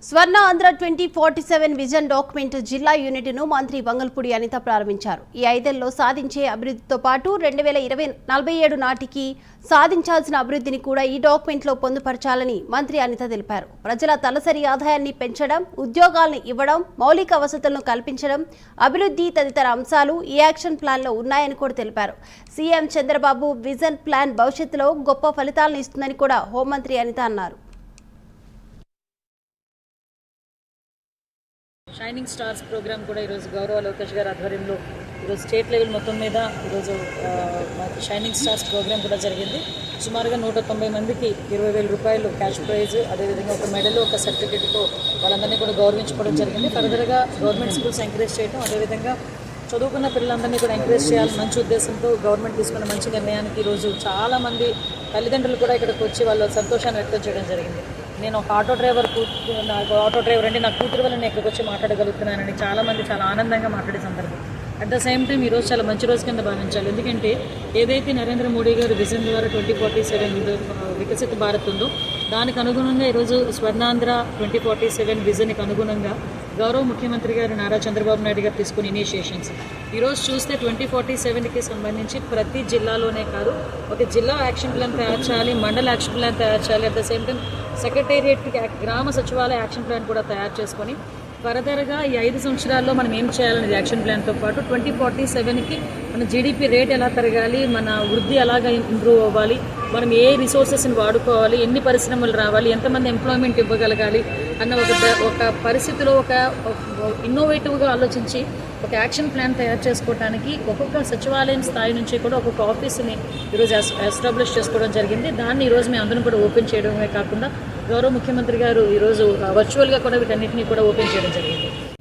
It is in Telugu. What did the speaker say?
స్వర్ణ ఆంధ్ర 2047 విజన్ డాక్యుమెంట్ జిల్లా యూనిట్ను మంత్రి వంగల్పూడి అనిత ప్రారంభించారు. ఈ 5 ఏళ్లలో సాధించే అభివృద్ధితో పాటు 2047 నాటికి సాధించాల్సిన అభివృద్ధిని కూడా ఈ డాక్యుమెంట్లో పొందుపరచాలని మంత్రి అనిత తెలిపారు. ప్రజల తలసరి ఆదాయాన్ని పెంచడం, ఉద్యోగాలను ఇవ్వడం, మౌలిక వసతులను కల్పించడం, అభివృద్ధి తదితర అంశాలు ఈ యాక్షన్ ప్లాన్లో ఉన్నాయని కూడా తెలిపారు. సీఎం చంద్రబాబు విజన్ ప్లాన్ భవిష్యత్తులో గొప్ప ఫలితాలను ఇస్తుందని కూడా హోంమంత్రి అనిత అన్నారు. షైనింగ్ స్టార్స్ ప్రోగ్రామ్ కూడా ఈరోజు గౌరవ లోకేష్ గారి ఆధ్వర్యంలో ఈరోజు స్టేట్ లెవెల్ మొత్తం మీద ఈరోజు షైనింగ్ స్టార్స్ ప్రోగ్రామ్ కూడా జరిగింది. సుమారుగా 190 మందికి 20,000 రూపాయలు క్యాష్ ప్రైజ్, అదేవిధంగా ఒక మెడల్, ఒక సర్టిఫికేట్తో వాళ్ళందరినీ కూడా గౌరవించుకోవడం జరిగింది. ఫర్దర్గా గవర్నమెంట్ స్కూల్స్ ఎంకరేజ్ చేయడం, అదేవిధంగా చదువుకున్న పిల్లలందరినీ కూడా ఎంకరేజ్ చేయాలని మంచి ఉద్దేశంతో గవర్నమెంట్ తీసుకున్న మంచి నిర్ణయానికి ఈరోజు చాలామంది తల్లిదండ్రులు కూడా ఇక్కడికి వచ్చి వాళ్ళ సంతోషాన్ని వ్యక్తం చేయడం జరిగింది. నేను ఒక ఆటో డ్రైవర్ అంటే నా కూతురు వల్ల నేను ఇక్కడికి వచ్చి మాట్లాడగలుగుతున్నానని చాలామంది చాలా ఆనందంగా మాట్లాడే సందర్భం. అట్ ద సేమ్ టైం ఈరోజు చాలా మంచి రోజు కింద భావించాలి. ఎందుకంటే ఏదైతే నరేంద్ర మోడీ గారు విజన్ ద్వారా 2047 వికసిత భారత్ ఉందో దానికి అనుగుణంగా ఈరోజు స్వర్ణాంధ్ర 2047 విజన్కి అనుగుణంగా గౌరవ ముఖ్యమంత్రి గారు నారా చంద్రబాబు నాయుడు గారు తీసుకున్న ఇనిషియేషన్స్ ఈరోజు చూస్తే 2047కి సంబంధించి ప్రతి జిల్లాలోనే కాదు, ఒక జిల్లా యాక్షన్ ప్లాన్ తయారు చేయాలి, మండల యాక్షన్ ప్లాన్ తయారు చేయాలి, అట్ ద సేమ్ టైం సెక్రటేరియట్కి గ్రామ సచివాలయ యాక్షన్ ప్లాన్ కూడా తయారు చేసుకొని ఫర్దర్గా ఈ 5 సంవత్సరాల్లో మనం ఏం చేయాలనేది యాక్షన్ ప్లాన్తో పాటు 2047కి మన జీడిపి రేట్ ఎలా పెరగాలి, మన వృద్ధి ఎలాగ ఇంప్రూవ్ అవ్వాలి, మనం ఏ రిసోర్సెస్ని వాడుకోవాలి, ఎన్ని పరిశ్రమలు రావాలి, ఎంతమంది ఎంప్లాయ్మెంట్ ఇవ్వగలగాలి అన్న ఒక పరిస్థితిలో ఒక ఇన్నోవేటివ్గా ఆలోచించి ఒక యాక్షన్ ప్లాన్ తయారు చేసుకోవడానికి ఒక్కొక్క సచివాలయం స్థాయి నుంచి కూడా ఒక్కొక్క ఆఫీస్ని ఈరోజు ఎస్టాబ్లిష్ చేసుకోవడం జరిగింది. దాన్ని ఈరోజు మేము అందరం కూడా ఓపెన్ చేయడమే కాకుండా గౌరవ ముఖ్యమంత్రి గారు ఈరోజు వర్చువల్గా కూడా వీటన్నిటిని కూడా ఓపెన్ చేయడం జరిగింది.